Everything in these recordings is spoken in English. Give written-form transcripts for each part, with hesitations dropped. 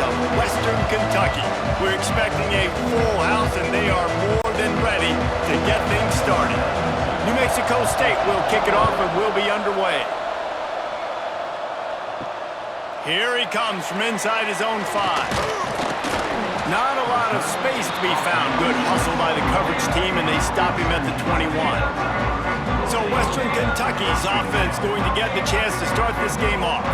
of Western Kentucky. We're expecting a full house, and they are more than ready to get things started. New Mexico State will kick it off, and we'll be underway. Here he comes from inside his own 5. Not a lot of space to be found. Good hustle by the coverage team, and they stop him at the 21. So Western Kentucky's offense going to get the chance to start this game off.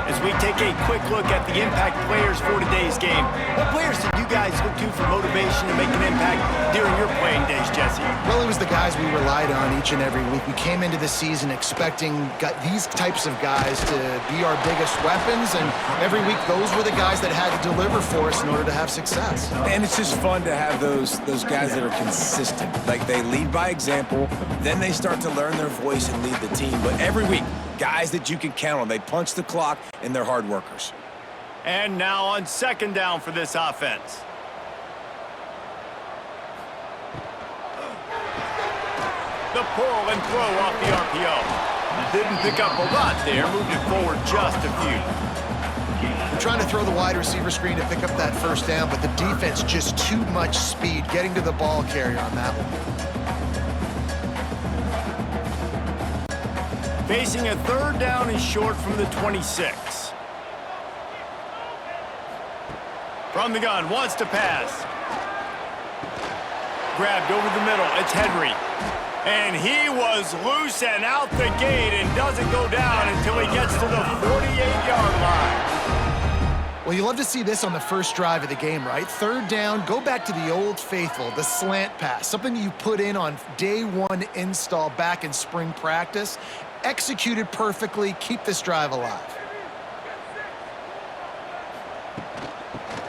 As we take a quick look at the impact players for today's game, what players did you guys look to for motivation to make an impact during your playing days, Jesse? Well, it was the guys we relied on each and every week. We came into the season expecting these types of guys to be our biggest weapons, and every week those were the guys that had to deliver for us in order to have success. And it's just fun to have those guys that are consistent. Like, they lead by example, then they start to learn their voice and lead the team. But every week, guys that you can count on. They punch the clock, and they're hard workers. And now on second down for this offense. The pull and throw off the RPO. Didn't pick up a lot there, moved it forward just a few. We're trying to throw the wide receiver screen to pick up that first down, but the defense just too much speed getting to the ball carrier on that one. Facing a third down and short from the 26. From the gun, wants to pass. Grabbed over the middle, it's Henry. And he was loose and out the gate and doesn't go down until he gets to the 48-yard line. Well, you love to see this on the first drive of the game, right? Third down, go back to the old faithful, the slant pass, something you put in on day one install back in spring practice. Executed perfectly, keep this drive alive.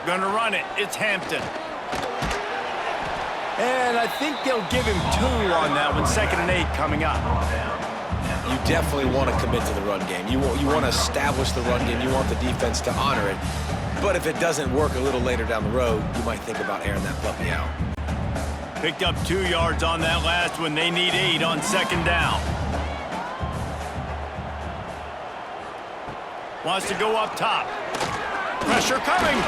Gonna run it, it's Hampton. And I think they'll give him 2 on that one, 2nd and 8 coming up. You definitely want to commit to the run game. You want to establish the run game. You want the defense to honor it. But if it doesn't work a little later down the road, you might think about airing that puppy out. Picked up 2 yards on that last one. They need 8 on second down. Wants to go up top. Pressure coming.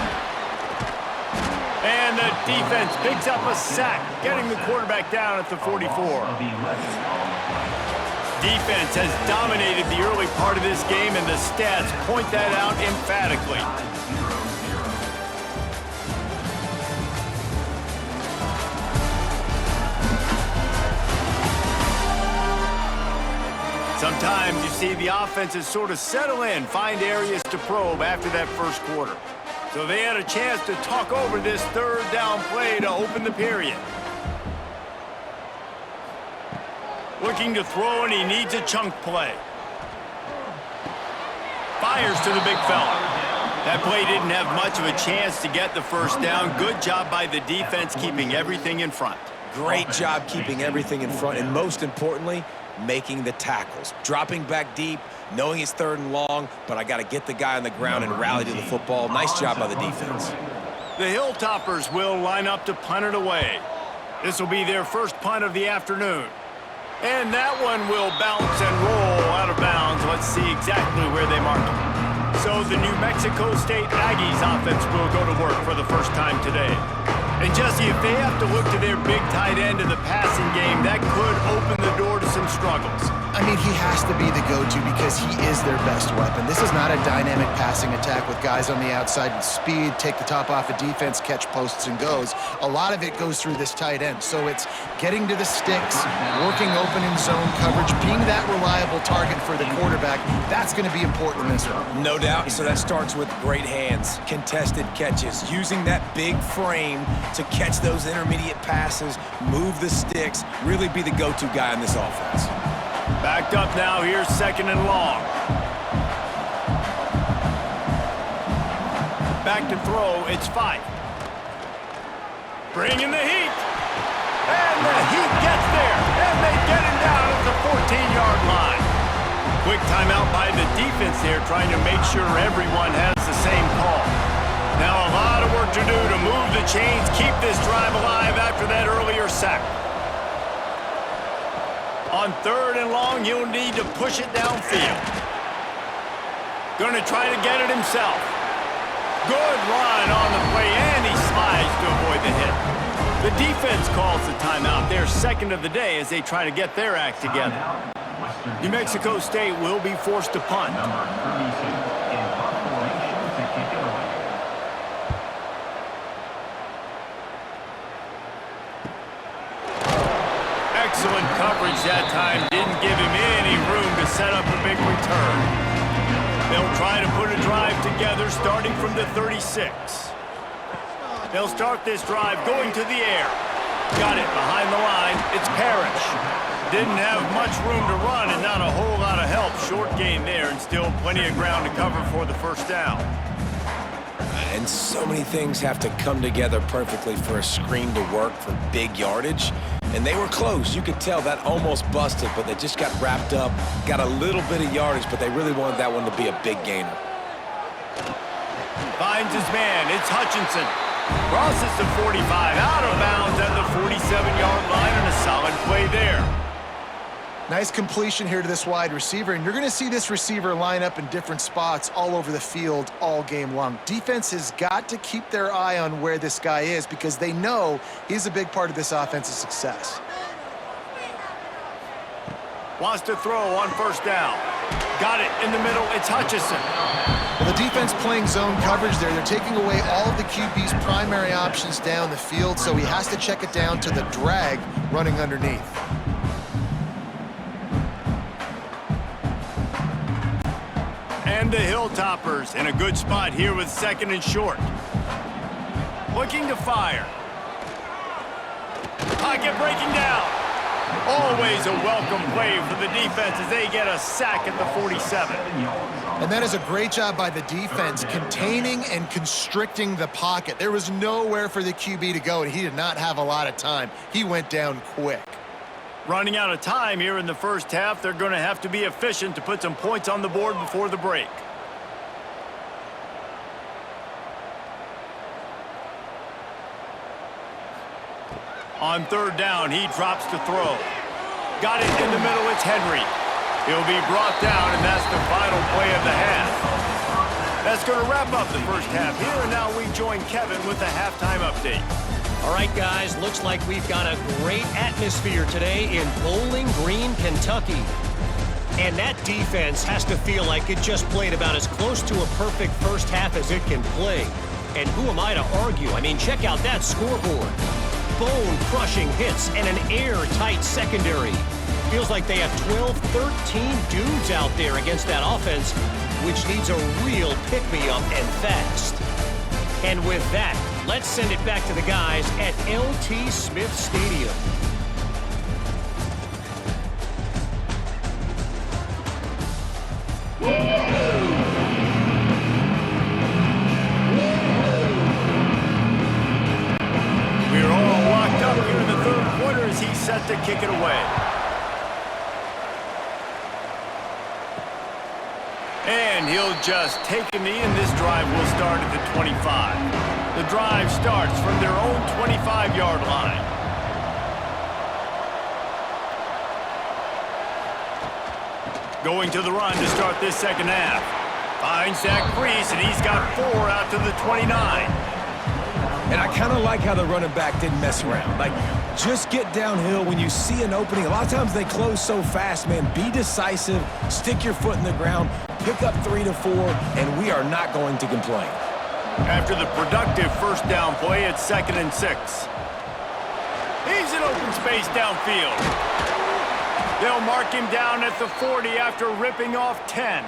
And the defense picks up a sack, getting the quarterback down at the 44. Defense has dominated the early part of this game, and the stats point that out emphatically. Sometimes you see the offenses sort of settle in, find areas to probe after that first quarter. So they had a chance to talk over this third down play to open the period. Looking to throw, and he needs a chunk play. Fires to the big fella. That play didn't have much of a chance to get the first down. Good job by the defense keeping everything in front. Great job keeping everything in front, and most importantly, making the tackles. Dropping back deep, knowing it's 3rd and long, but I got to get the guy on the ground and rally to the football. Nice job by the defense. The Hilltoppers will line up to punt it away. This will be their first punt of the afternoon. And that one will bounce and roll out of bounds. Let's see exactly where they mark it. So the New Mexico State Aggies offense will go to work for the first time today. And Jesse, if they have to look to their big tight end in the passing game, that could open the door to some struggles. I mean, he has to be the go-to because he is their best weapon. This is not a dynamic passing attack with guys on the outside with speed, take the top off a defense, catch posts and goes. A lot of it goes through this tight end. So it's getting to the sticks, working open in zone coverage, being that reliable target for the quarterback. That's going to be important in this one. No doubt. So that starts with great hands, contested catches, using that big frame to catch those intermediate passes, move the sticks, really be the go-to guy in this offense. Backed up now, here's 2nd and long. Back to throw, it's 5. Bringing the heat. And the heat gets there. And they get him down at the 14-yard line. Quick timeout by the defense there, trying to make sure everyone has the same call. Now a lot of work to do to move the chains, keep this drive alive after that earlier sack. On 3rd and long, he'll need to push it downfield. Going to try to get it himself. Good run on the play, and he slides to avoid the hit. The defense calls the timeout. Their second of the day as they try to get their act together. New Mexico State will be forced to punt. Excellent coverage that time. Didn't give him any room to set up a big return. They'll try to put a drive together starting from the 36. They'll start this drive going to the air. Got it behind the line. It's Parrish. Didn't have much room to run and not a whole lot of help. Short gain there and still plenty of ground to cover for the first down. And so many things have to come together perfectly for a screen to work for big yardage. And they were close. You could tell that almost busted, but they just got wrapped up, got a little bit of yardage, but they really wanted that one to be a big gainer. Finds his man. It's Hutchinson. Crosses the 45, out of bounds at the 47-yard line, and a solid play there. Nice completion here to this wide receiver, and you're going to see this receiver line up in different spots all over the field all game long. Defense has got to keep their eye on where this guy is because they know he's a big part of this offense's success. Wants to throw on first down. Got it in the middle. It's Hutchinson. Well, the defense playing zone coverage there. They're taking away all of the QB's primary options down the field, so he has to check it down to the drag running underneath. And the Hilltoppers in a good spot here with second and short. Looking to fire. Pocket breaking down. Always a welcome play for the defense as they get a sack at the 47. And that is a great job by the defense, containing and constricting the pocket. There was nowhere for the QB to go, and he did not have a lot of time. He went down quick. Running out of time here in the first half, they're going to have to be efficient to put some points on the board before the break. On third down, he drops to throw. Got it in the middle, it's Henry. He'll be brought down, and that's the final play of the half. That's going to wrap up the first half here, and now we join Kevin with the halftime update. All right, guys, looks like we've got a great atmosphere today in Bowling Green, Kentucky. And that defense has to feel like it just played about as close to a perfect first half as it can play. And who am I to argue? I mean, check out that scoreboard. Bone-crushing hits and an airtight secondary. Feels like they have 12, 13 dudes out there against that offense, which needs a real pick-me-up and fast. And with that, let's send it back to the guys at LT Smith Stadium. We're all locked up here in the third quarter as he's set to kick it away. And he'll just take a knee, and this drive will start at the 25. The drive starts from their own 25-yard line. Going to the run to start this second half. Finds Zach Priest, and he's got 4 out to the 29. And I kind of like how the running back didn't mess around. Like, just get downhill when you see an opening. A lot of times they close so fast, man. Be decisive, stick your foot in the ground, pick up 3 to 4, and we are not going to complain. After the productive first down play, it's 2nd and 6. He's in open space downfield. They'll mark him down at the 40 after ripping off 10.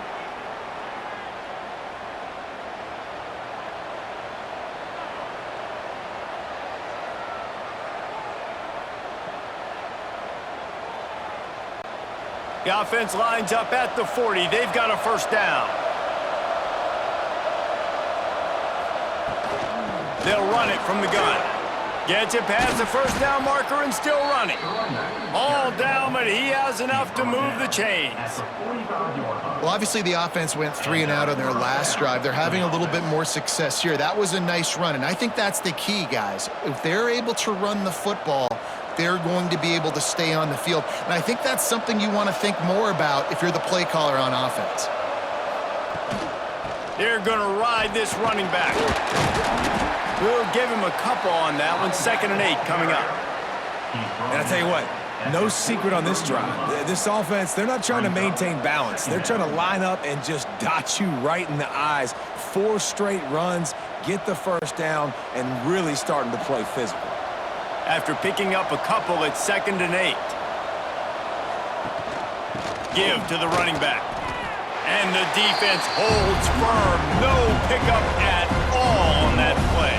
The offense lines up at the 40. They've got a first down. They'll run it from the gun. Gets it past the first down marker and still running. All down, but he has enough to move the chains. Well, obviously the offense went 3 and out on their last drive. They're having a little bit more success here. That was a nice run, and I think that's the key, guys. If they're able to run the football, they're going to be able to stay on the field. And I think that's something you want to think more about if you're the play caller on offense. They're going to ride this running back. We'll give him a couple on that one. 2nd and 8 coming up. And I tell you what, no secret on this drive. This offense, they're not trying to maintain balance. They're trying to line up and just dot you right in the eyes. 4 straight runs, get the first down, and really starting to play physical. After picking up a couple, it's 2nd and 8. Give to the running back. And the defense holds firm. No pickup at all on that play.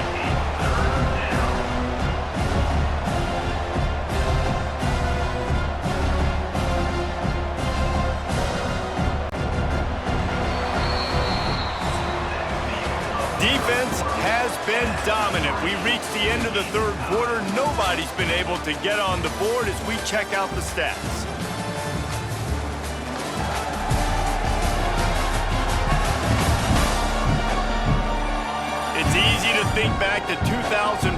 Defense has been dominant. We reached the end of the 3rd quarter. Nobody's been able to get on the board as we check out the stats. It's easy to think back to 2014,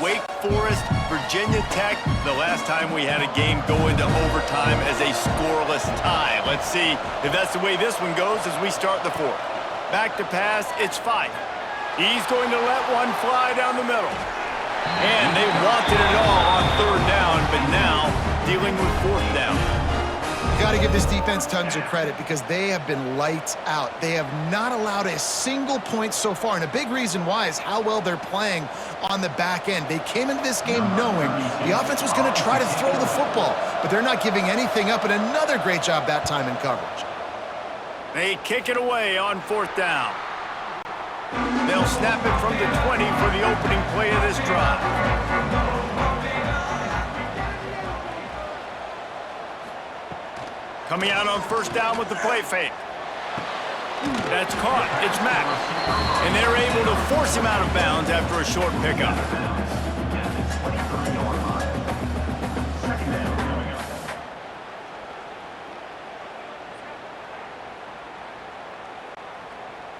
Wake Forest, Virginia Tech, the last time we had a game go into overtime as a scoreless tie. Let's see if that's the way this one goes as we start the 4th. Back to pass, it's Fife. He's going to let one fly down the middle. And they wanted it all on 3rd down, but now dealing with 4th down. You got to give this defense tons of credit because they have been lights out. They have not allowed a single point so far, and a big reason why is how well they're playing on the back end. They came into this game knowing the offense was going to try to throw the football, but they're not giving anything up, and another great job that time in coverage. They kick it away on 4th down. They'll snap it from the 20 for the opening play of this drive. Coming out on 1st down with the play fake. That's caught. It's Mack. And they're able to force him out of bounds after a short pickup.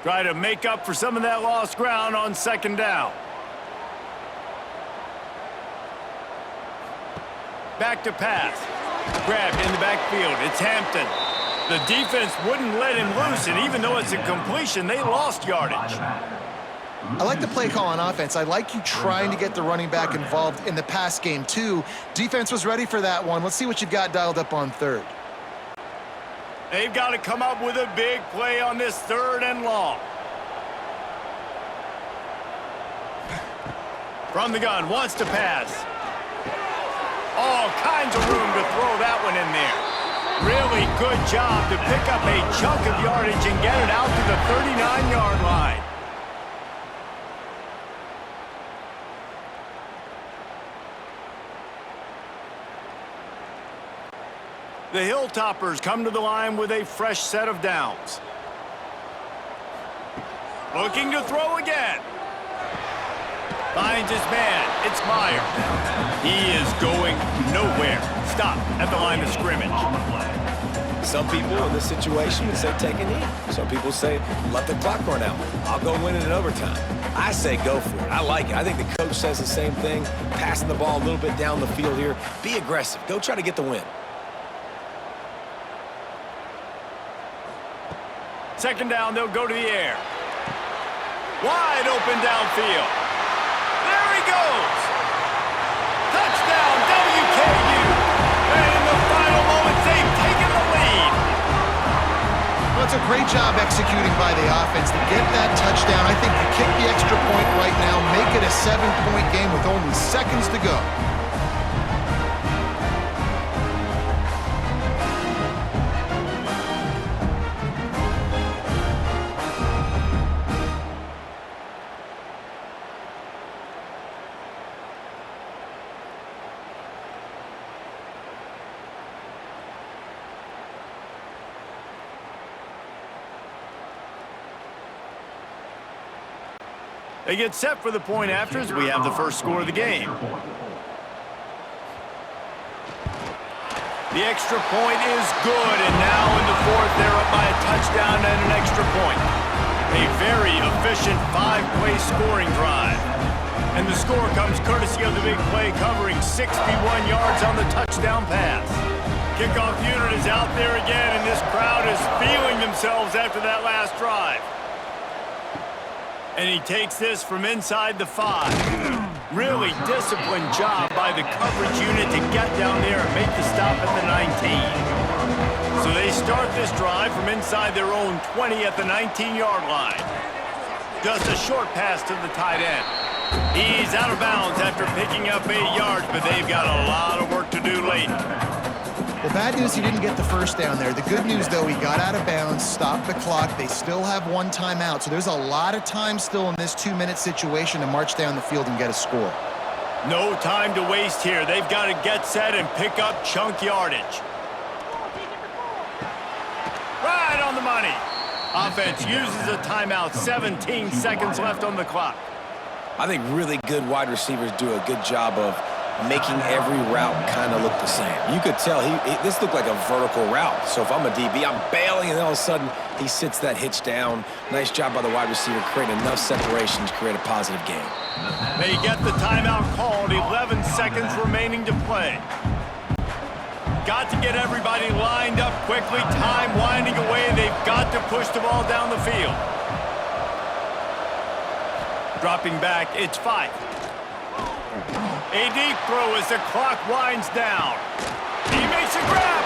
Try to make up for some of that lost ground on 2nd down. Back to pass. Grabbed in the backfield. It's Hampton. The defense wouldn't let him loose, and even though it's a completion, they lost yardage. I like the play call on offense. I like you trying to get the running back involved in the pass game, too. Defense was ready for that one. Let's see what you've got dialed up on 3rd. They've got to come up with a big play on this 3rd and long. From the gun, wants to pass. All kinds of room to throw that one in there. Really good job to pick up a chunk of yardage and get it out to the 39-yard line. The Hilltoppers come to the line with a fresh set of downs. Looking to throw again. Finds his man. It's Meyer. He is going nowhere. Stop at the line of scrimmage. Some people in this situation would say take a knee. Some people say let the clock run out. I'll go win it in overtime. I say go for it. I like it. I think the coach says the same thing. Passing the ball a little bit down the field here. Be aggressive. Go try to get the win. 2nd down, they'll go to the air. Wide open downfield. There he goes. Touchdown, WKU. And in the final moments, they've taken the lead. Well, it's a great job executing by the offense to get that touchdown. I think you kick the extra point right now, make it a 7-point game with only seconds to go. They get set for the point after as we have the first score of the game. The extra point is good, and now in the 4th, they're up by a touchdown and an extra point. A very efficient 5-play scoring drive. And the score comes courtesy of the big play covering 61 yards on the touchdown pass. Kickoff unit is out there again, and this crowd is feeling themselves after that last drive. And he takes this from inside the 5. Really disciplined job by the coverage unit to get down there and make the stop at the 19. So they start this drive from inside their own 20 at the 19-yard line. Just a short pass to the tight end. He's out of bounds after picking up 8 yards, but they've got a lot of work to do late. Well, bad news, he didn't get the first down there. The good news, though, he got out of bounds, stopped the clock. They still have 1 timeout, so there's a lot of time still in this 2-minute situation to march down the field and get a score. No time to waste here. They've got to get set and pick up chunk yardage. Right on the money. Offense uses a timeout. 17 seconds left on the clock. I think really good wide receivers do a good job of making every route kind of look the same. You could tell this looked like a vertical route. So if I'm a DB, I'm bailing, and then all of a sudden he sits that hitch down. Nice job by the wide receiver creating enough separation to create a positive gain. They get the timeout called. 11 seconds remaining to play. Got to get everybody lined up quickly. Time winding away. They've got to push the ball down the field. Dropping back, it's 5. A deep throw as the clock winds down. He makes a grab,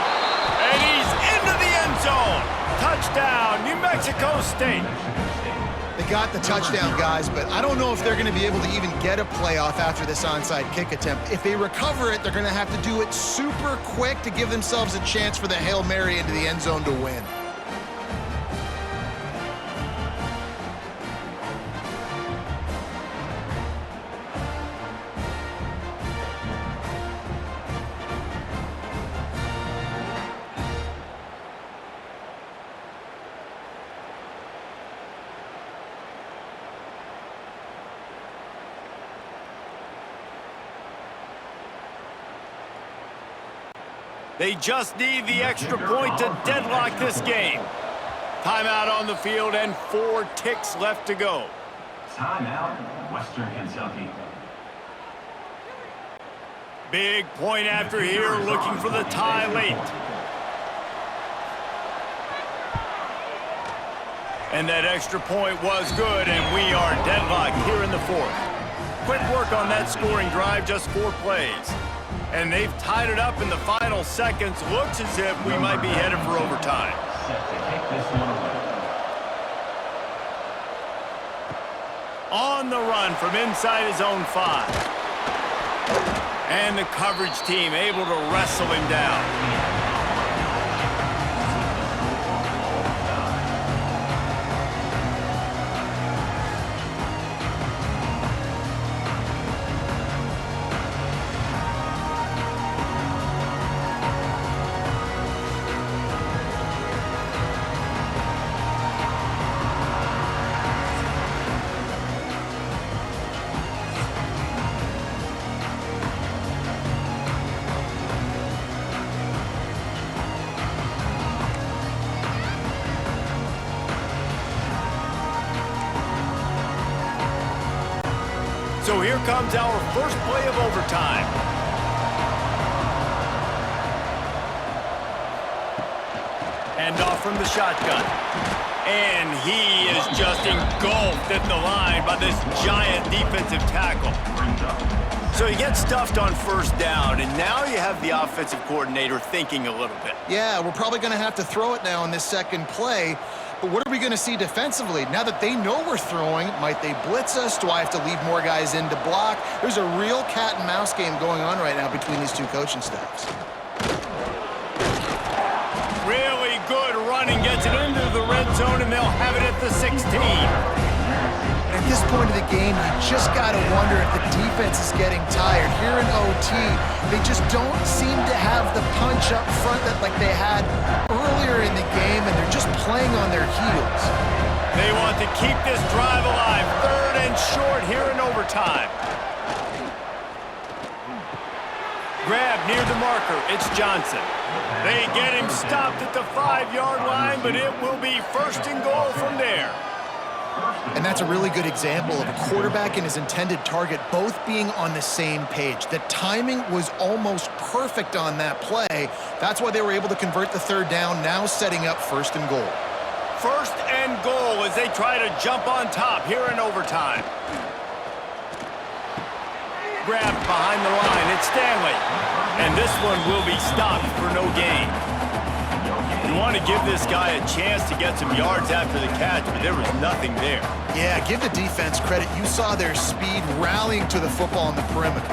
and he's into the end zone. Touchdown, New Mexico State. They got the touchdown, guys, but I don't know if they're going to be able to even get a playoff after this onside kick attempt. If they recover it, they're going to have to do it super quick to give themselves a chance for the Hail Mary into the end zone to win. They just need the extra point to deadlock this game. Timeout on the field and 4 ticks left to go. Timeout, Western Kentucky. Big point after here, looking for the tie late. And that extra point was good, and we are deadlocked here in the 4th. Quick work on that scoring drive, just 4 plays. And they've tied it up in the final seconds. Looks as if we might be headed for overtime. Set to kick this one away. On the run from inside his own 5. And the coverage team able to wrestle him down. So here comes our first play of overtime. And off from the shotgun. And he is just engulfed at the line by this giant defensive tackle. So he gets stuffed on first down, and now you have the offensive coordinator thinking a little bit. Yeah, we're probably going to have to throw it now on this second play. But what are we going to see defensively? Now that they know we're throwing, might they blitz us? Do I have to leave more guys in to block? There's a real cat and mouse game going on right now between these 2 coaching staffs. Really good running, gets it into the red zone, and they'll have it at the 16. At this point of the game, you just got to wonder if the defense is getting tired. Here in OT, they just don't seem to have the punch up front that like they had earlier in the game, and they're just playing on their heels. They want to keep this drive alive. 3rd and short here in overtime. Grab near the marker. It's Johnson. They get him stopped at the 5-yard line, but it will be 1st and goal from there. And that's a really good example of a quarterback and his intended target both being on the same page. The timing was almost perfect on that play. That's why they were able to convert the 3rd down, now setting up 1st and goal. First and goal as they try to jump on top here in overtime. Grabbed behind the line. It's Stanley. And this one will be stopped for no gain. You want to give this guy a chance to get some yards after the catch, but there was nothing there. Yeah, give the defense credit. You saw their speed rallying to the football on the perimeter.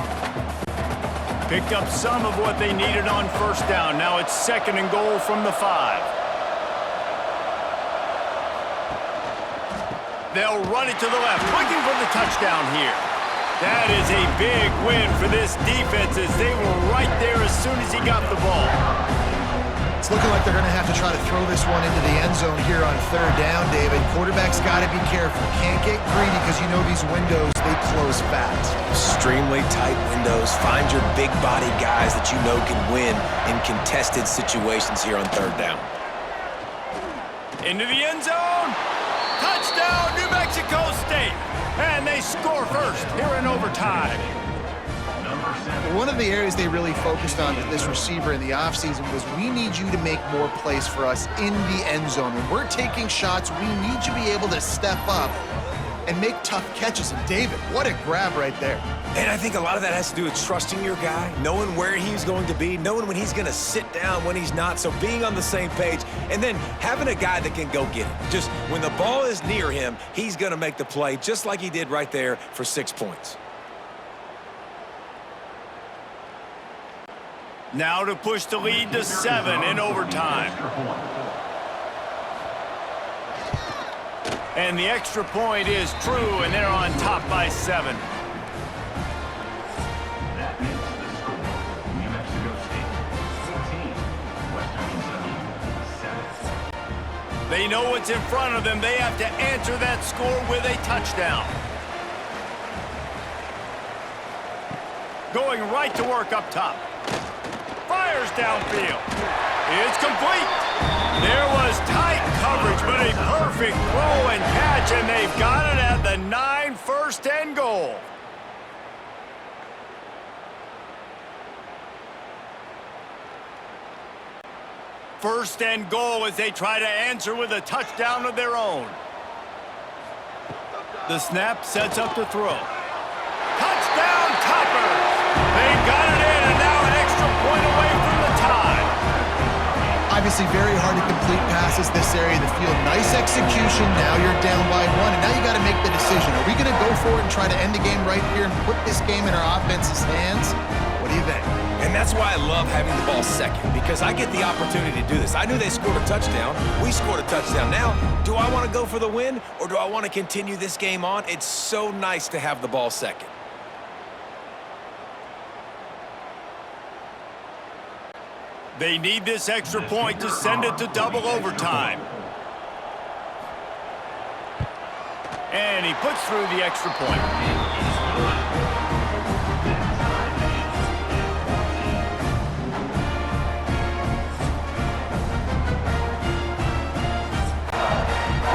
Picked up some of what they needed on first down. Now it's second and goal from the 5. They'll run it to the left, looking for the touchdown here. That is a big win for this defense as they were right there as soon as he got the ball. It's looking like they're going to have to try to throw this one into the end zone here on third down, David. Quarterback's got to be careful. Can't get greedy because you know these windows, they close fast. Extremely tight windows. Find your big body guys that you know can win in contested situations here on third down. Into the end zone. Touchdown, New Mexico State. And they score first here in overtime. One of the areas they really focused on with this receiver in the offseason was we need you to make more plays for us in the end zone. When we're taking shots, we need you to be able to step up and make tough catches. And David, what a grab right there. And I think a lot of that has to do with trusting your guy, knowing where he's going to be, knowing when he's going to sit down, when he's not, so being on the same page, and then having a guy that can go get it. Just when the ball is near him, he's going to make the play, just like he did right there for 6 points. Now to push the lead to 7 in overtime. And the extra point is true, and they're on top by 7. That makes the score. New Mexico State 14, Western Kentucky 7. They know what's in front of them. They have to answer that score with a touchdown. Going right to work up top. Fires downfield. It's complete. There was tight coverage, but a perfect throw and catch, and they've got it at the 9, first and goal. First and goal as they try to answer with a touchdown of their own. The snap sets up to throw. Touchdown, Topper! They got it in, and now an extra point away from the tie. Obviously very hard to complete passes this area of the field. Nice execution. Now you're down by 1, and now you got to make the decision. Are we going to go for it and try to end the game right here and put this game in our offense's hands? What do you think? And that's why I love having the ball second, because I get the opportunity to do this. I knew they scored a touchdown. We scored a touchdown. Now, do I want to go for the win, or do I want to continue this game on? It's so nice to have the ball second. They need this extra point to send it to double overtime. And he puts through the extra point.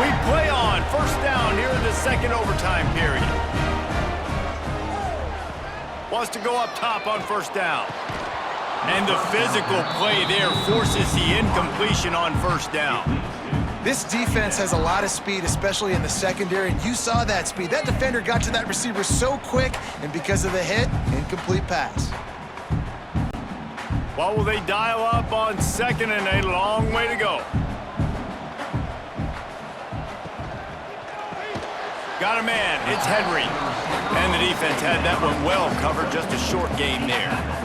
We play on first down here in the second overtime period. Wants to go up top on first down. And the physical play there forces the incompletion on first down. This defense has a lot of speed, especially in the secondary, and you saw that speed. That defender got to that receiver so quick, and because of the hit, incomplete pass. What will they dial up on second and a long way to go? Got a man, it's Henry. And the defense had that one well covered, just a short gain there.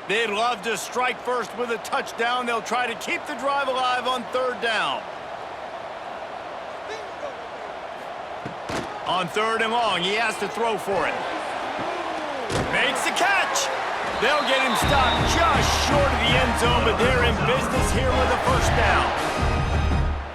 They'd love to strike first with a touchdown. They'll try to keep the drive alive on third down. On third and long, he has to throw for it. Makes the catch. They'll get him stopped just short of the end zone, but they're in business here with a first down.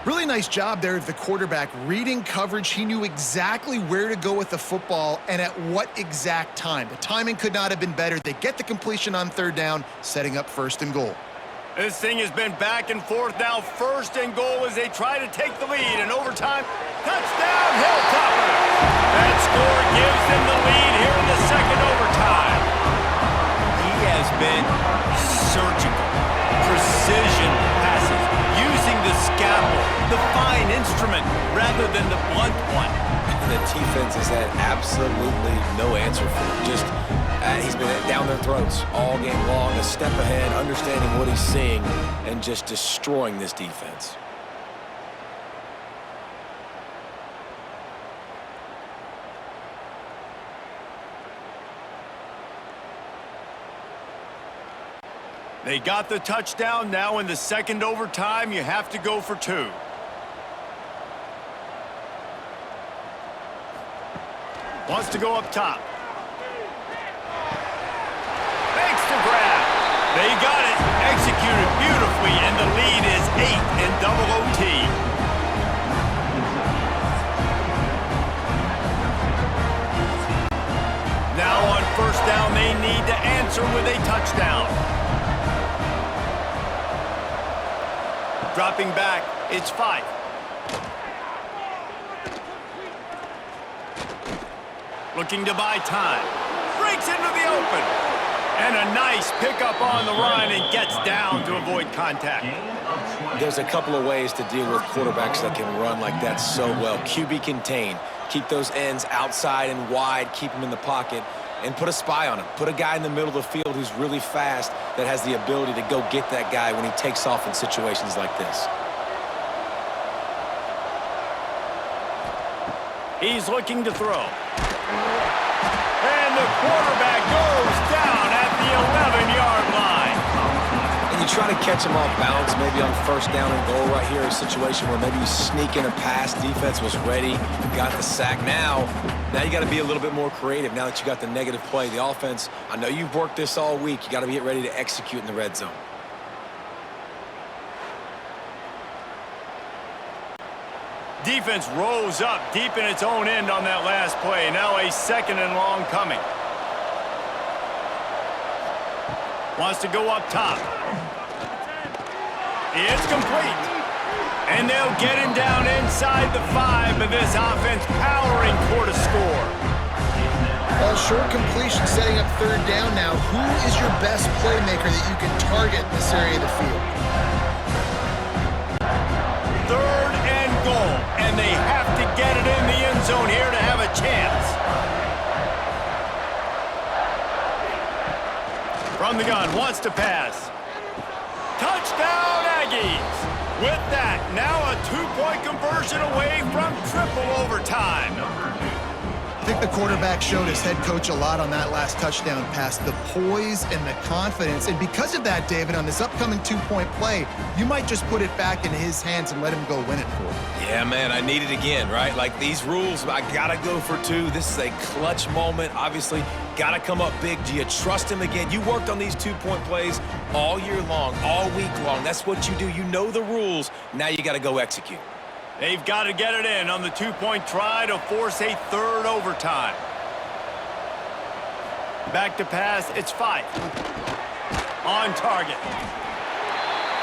Really nice job there of the quarterback reading coverage. He knew exactly where to go with the football and at what exact time. The timing could not have been better. They get the completion on third down, setting up first and goal. This thing has been back and forth now. First and goal as they try to take the lead. And overtime, touchdown, Hilltopper. That score gives them the lead here in the been surgical. Precision passes, using the scalpel, the fine instrument, rather than the blunt one. The defense has had absolutely no answer for him. Just, he's been down their throats all game long, a step ahead, understanding what he's seeing, and just destroying this defense. They got the touchdown. Now in the second overtime, you have to go for 2. Wants to go up top. Makes the grab. They got it. Executed beautifully, and the lead is 8 in double OT. Now on first down, they need to answer with a touchdown. Dropping back, it's 5. Looking to buy time. Breaks into the open. And a nice pickup on the run and gets down to avoid contact. There's a couple of ways to deal with quarterbacks that can run like that so well. QB contain. Keep those ends outside and wide. Keep them in the pocket. And put a spy on him. Put a guy in the middle of the field who's really fast that has the ability to go get that guy when he takes off in situations like this. He's looking to throw. And the quarterback goes down at the 11-yard line. And you try to catch him off balance, maybe on first down and goal right here, a situation where maybe you sneak in a pass, defense was ready, got the sack. Now you got to be a little bit more creative now that you got the negative play. The offense, I know you've worked this all week. You got to get ready to execute in the red zone. Defense rose up deep in its own end on that last play. Now a second and long coming. Wants to go up top. It's complete. And they'll get him down inside the 5, but this offense powering toward a score. Well, short completion setting up third down now. Who is your best playmaker that you can target in this area of the field? Third and goal, and they have to get it in the end zone here to have a chance. From the gun, wants to pass. Touchdown, Aggies! With that, now a 2-point conversion away from triple overtime. I think the quarterback showed his head coach a lot on that last touchdown pass, the poise and the confidence. And because of that, David, on this upcoming 2-point play, you might just put it back in his hands and let him go win it for him. Yeah, man, I need it again, right? Like these rules, I got to go for 2. This is a clutch moment. Obviously, got to come up big. Do you trust him again? You worked on these 2-point plays all year long, all week long. That's what you do. You know the rules. Now you got to go execute. They've got to get it in on the 2-point try to force a third overtime. Back to pass, it's 5. On target.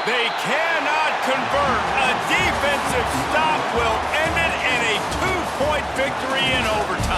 They cannot convert. A defensive stop will end it in a 2-point victory in overtime.